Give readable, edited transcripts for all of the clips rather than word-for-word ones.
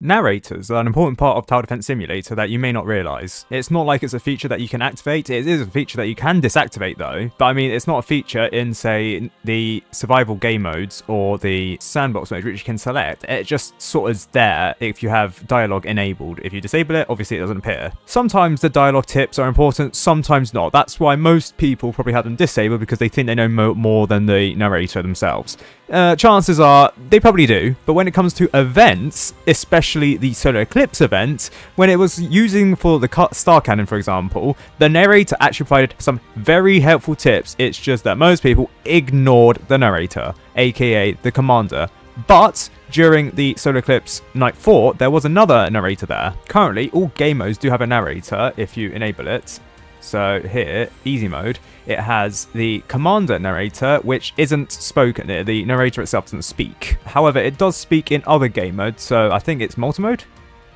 Narrators are an important part of Tower Defense Simulator that you may not realise. It's not like it's a feature that you can activate, it is a feature that you can disactivate though, but I mean it's not a feature in, say, the survival game modes or the sandbox mode which you can select. It just sort of is there if you have dialogue enabled. If you disable it, obviously it doesn't appear. Sometimes the dialogue tips are important, sometimes not. That's why most people probably have them disabled, because they think they know more than the narrator themselves. Chances are they probably do, but when it comes to events, especially the Solar Eclipse event, when it was using for the Star Cannon, for example, the narrator actually provided some very helpful tips. It's just that most people ignored the narrator, aka the commander. But during the Solar Eclipse Night 4, there was another narrator there. Currently, all game modes do have a narrator if you enable it. So here, easy mode, it has the commander narrator, which isn't spoken. The narrator itself doesn't speak. However, it does speak in other game modes. So I think it's multi-mode,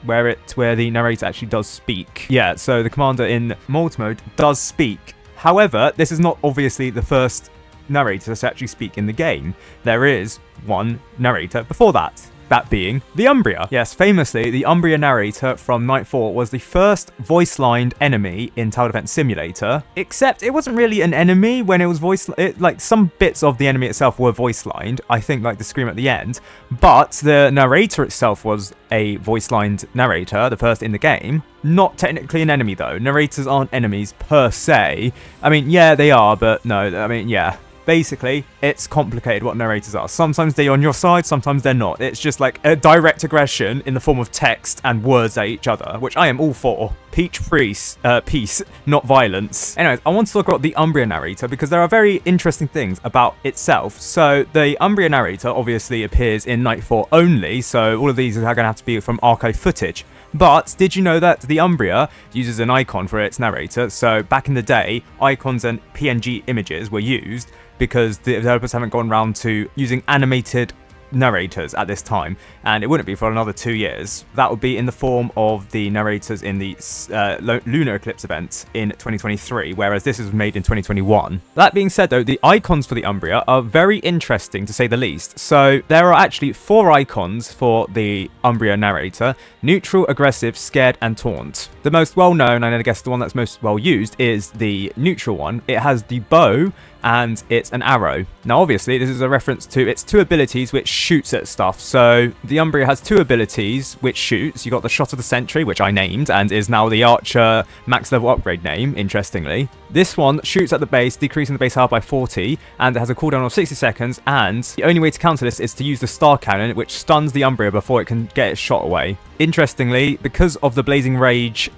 where the narrator actually does speak. Yeah, so the commander in multi-mode does speak. However, this is not obviously the first narrator to actually speak in the game. There is one narrator before that. That being the Umbria. Yes, famously, the Umbria narrator from Night 4 was the first voice-lined enemy in Tower Defense Simulator, except it wasn't really an enemy when it was like some bits of the enemy itself were voice-lined, I think like the scream at the end, but the narrator itself was a voice-lined narrator, the first in the game. Not technically an enemy though. Narrators aren't enemies per se. I mean, yeah, they are, but no, I mean, yeah. Basically, it's complicated what narrators are. Sometimes they're on your side, sometimes they're not. It's just like a direct aggression in the form of text and words at each other, which I am all for. Peach peace, not violence. Anyways, I want to talk about the Umbria narrator because there are very interesting things about itself. So the Umbria narrator obviously appears in Night 4 only, so all of these are going to have to be from archive footage. But did you know that the Umbria uses an icon for its narrator? So back in the day, icons and PNG images were used because the developers haven't gone around to using animated narrators at this time, and it wouldn't be for another 2 years. That would be in the form of the narrators in the Lunar Eclipse event in 2023, whereas this was made in 2021. That being said though, the icons for the Umbria are very interesting to say the least. So there are actually 4 icons for the Umbria narrator: neutral, aggressive, scared, and taunt. The most well known, and I guess the one that's most well used, is the neutral one. It has the bow and it's an arrow. Now obviously this is a reference to its 2 abilities which shoots at stuff. So the Umbria has 2 abilities which shoots. You got the Shot of the Sentry, which I named and is now the Archer max level upgrade name, interestingly. This one shoots at the base, decreasing the base health by 40, and it has a cooldown of 60 seconds, and the only way to counter this is to use the Star Cannon, which stuns the Umbria before it can get its shot away. Interestingly, because of the Blazing Rage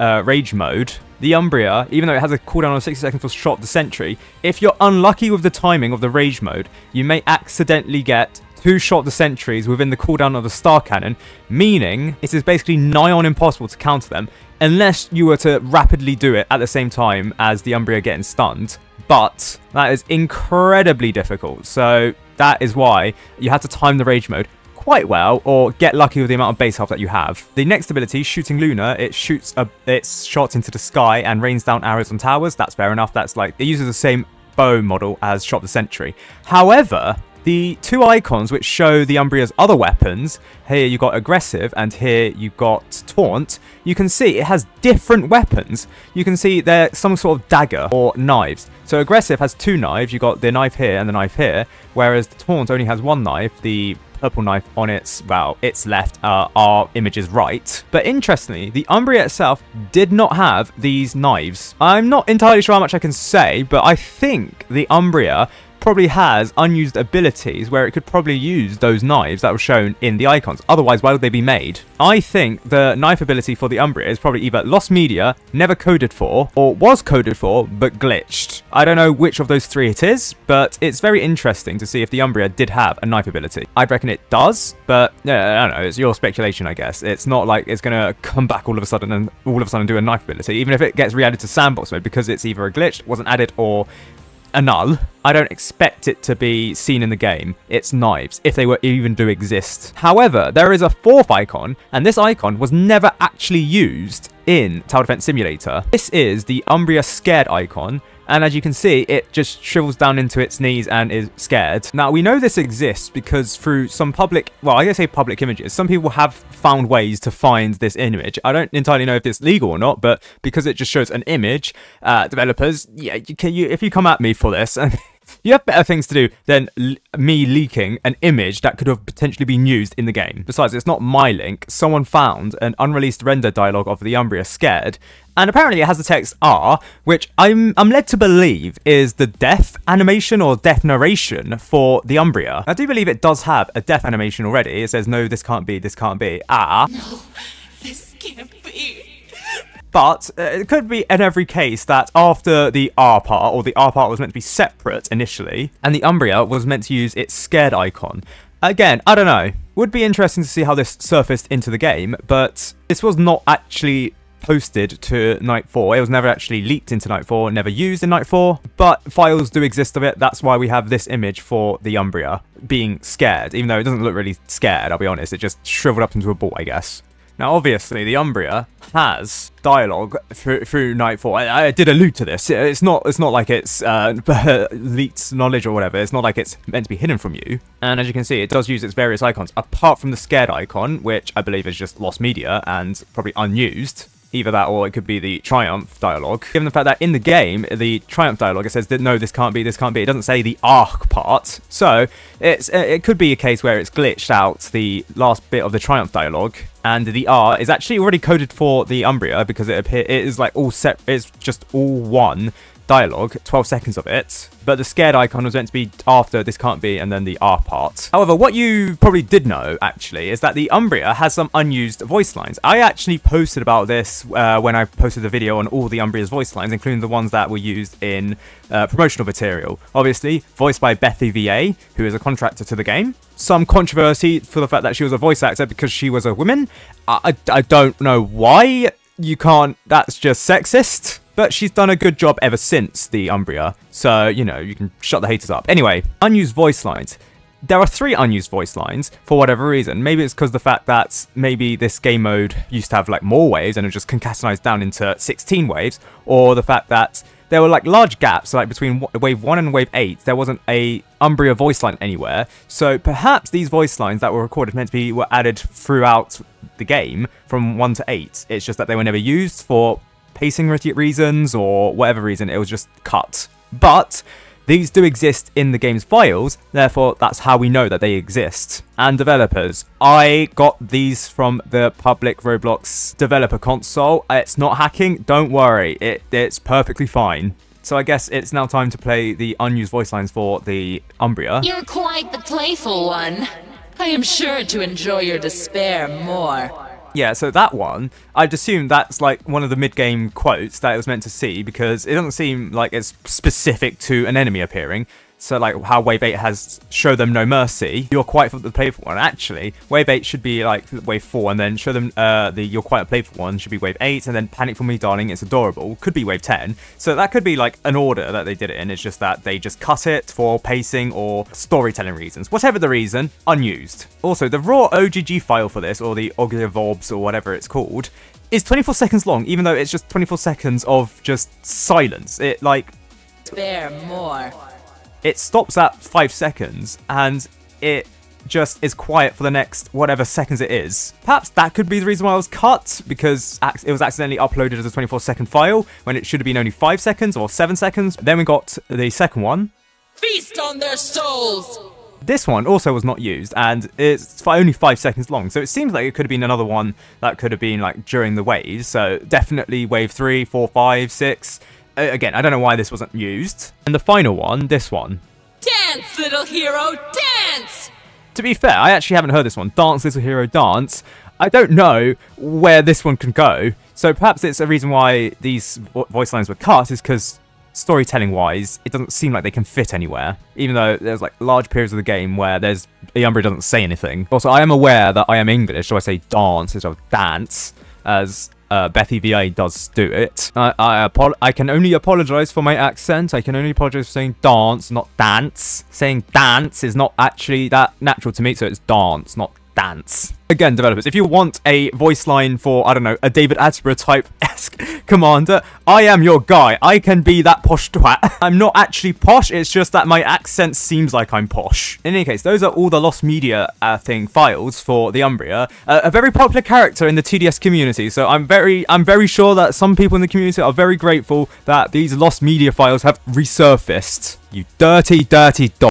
mode, the Umbria, even though it has a cooldown of 60 seconds for Shot of the Sentry, if you're unlucky with the timing of the Rage mode, you may accidentally get 2 Shot of the Sentries within the cooldown of the Star Cannon, meaning it is basically nigh on impossible to counter them, unless you were to rapidly do it at the same time as the Umbria getting stunned. But that is incredibly difficult, so that is why you had to time the Rage mode quite well, or get lucky with the amount of base health that you have. The next ability, Shooting Lunar, it shoots its shots into the sky and rains down arrows on towers. That's fair enough. That's like, it uses the same bow model as Shot of the Sentry. However, the 2 icons which show the Umbria's other weapons, here you got aggressive and here you got taunt, you can see it has different weapons. You can see they're some sort of dagger or knives. So aggressive has 2 knives, you got the knife here and the knife here, whereas the taunt only has 1 knife, the purple knife on its, well, its left, our image's right. But interestingly, the Umbria itself did not have these knives. I'm not entirely sure how much I can say, but I think the Umbria probably has unused abilities where it could probably use those knives that were shown in the icons. Otherwise, why would they be made? I think the knife ability for the Umbria is probably either lost media, never coded for, or was coded for, but glitched. I don't know which of those 3 it is, but it's very interesting to see if the Umbria did have a knife ability. I'd reckon it does, but yeah, I don't know, it's your speculation, I guess. It's not like it's going to come back all of a sudden and all of a sudden do a knife ability, even if it gets re-added to sandbox mode, because it's either a glitch, wasn't added, or a null. I don't expect it to be seen in the game. It's knives, if they were even do exist. However, there is a 4th icon, and this icon was never actually used in Tower Defense Simulator. This is the Umbria Scared icon, And as you can see, it just shrivels down into its knees and is scared. Now, we know this exists because through some public, well, I guess say public images, some people have found ways to find this image. I don't entirely know if it's legal or not, but because it just shows an image, developers, yeah, if you come at me for this, and you have better things to do than me leaking an image that could have potentially been used in the game. Besides, it's not my link. Someone found an unreleased render dialogue of the Umbria scared, and apparently it has the text R, which I'm led to believe is the death animation or death narration for the Umbria. I do believe it does have a death animation already. It says, no, this can't be, this can't be. Ah. No, this can't be. But it could be in every case that after the R part, or the R part was meant to be separate initially, and the Umbria was meant to use its scared icon. Again, I don't know. Would be interesting to see how this surfaced into the game, but this was not actually posted to Night 4. It was never actually leaked into Night 4, never used in Night 4, but files do exist of it. That's why we have this image for the Umbria being scared, even though it doesn't look really scared, I'll be honest. It just shriveled up into a ball, I guess. Now, obviously, the Umbria has dialogue through Night 4. I did allude to this. It's not like it's leaked knowledge or whatever. It's not like it's meant to be hidden from you. And as you can see, it does use its various icons, apart from the scared icon, which I believe is just lost media and probably unused. Either that or it could be the Triumph dialogue. Given the fact that in the game, the Triumph dialogue, it says that no, this can't be, this can't be. It doesn't say the arc part. So it could be a case where it's glitched out the last bit of the Triumph dialogue. And the R is actually already coded for the Umbria because it is like all set. It's just all one dialogue, 12 seconds of it, but the scared icon was meant to be after this can't be and then the R part. However, what you probably did know actually is that the Umbria has some unused voice lines. I actually posted about this when I posted the video on all the Umbria's voice lines, including the ones that were used in promotional material. Obviously, voiced by Bethy VA, who is a contractor to the game. Some controversy for the fact that she was a voice actor because she was a woman. I don't know why. You can't, that's just sexist. But she's done a good job ever since the Umbria, so, you know, you can shut the haters up. Anyway, unused voice lines. There are 3 unused voice lines, for whatever reason. Maybe it's because the fact that maybe this game mode used to have, like, more waves, and it just concatenized down into 16 waves, or the fact that there were, like, large gaps, like, between wave 1 and wave 8, there wasn't a Umbria voice line anywhere, so perhaps these voice lines that were recorded were added throughout the game, from 1 to 8. It's just that they were never used for pacing reasons or whatever reason, it was just cut. But these do exist in the game's files, therefore that's how we know that they exist. And developers, I got these from the public Roblox developer console. It's not hacking, don't worry, it's perfectly fine. So I guess it's now time to play the unused voice lines for the Umbria. You're quite the playful one. I am sure to enjoy your despair more. Yeah, so that one, I'd assume that's like one of the mid-game quotes that it was meant to see, because it doesn't seem like it's specific to an enemy appearing. So like how Wave 8 has show them no mercy, you're quite the playful one. Actually, Wave 8 should be like Wave 4, and then show them the you're quite a playful one should be Wave 8, and then Panic for Me Darling, It's Adorable could be Wave 10. So that could be like an order that they did it in. It's just that they just cut it for pacing or storytelling reasons. Whatever the reason, unused. Also, the raw OGG file for this, or the OGVOBS or whatever it's called, is 24 seconds long, even though it's just 24 seconds of just silence. It like... Spare more. It stops at 5 seconds, and it just is quiet for the next whatever seconds it is. Perhaps that could be the reason why it was cut, because it was accidentally uploaded as a 24-second file, when it should have been only 5 seconds or 7 seconds. Then we got the second one. Feast on their souls! This one also was not used, and it's only 5 seconds long, so it seems like it could have been another one that could have been like during the waves, so definitely wave 3, 4, 5, 6... Again, I don't know why this wasn't used. And the final one, this one. Dance, little hero, dance! To be fair, I actually haven't heard this one. Dance, little hero, dance. I don't know where this one can go. So perhaps it's a reason why these voice lines were cut is because storytelling-wise, it doesn't seem like they can fit anywhere. Even though there's like large periods of the game where the Umbria doesn't say anything. Also, I am aware that I am English, so I say dance instead of dance, as... Bethy VA does do it. I can only apologize for my accent. I can only apologize for saying dance, not dance. Saying dance is not actually that natural to me, so it's dance, not dance. Again, developers, if you want a voice line for, I don't know, a David Attenborough type-esque commander, I am your guy. I can be that posh twat. I'm not actually posh, it's just that my accent seems like I'm posh. In any case, those are all the Lost Media files for the Umbria. A very popular character in the TDS community, so I'm very sure that some people in the community are very grateful that these Lost Media files have resurfaced. You dirty, dirty dog.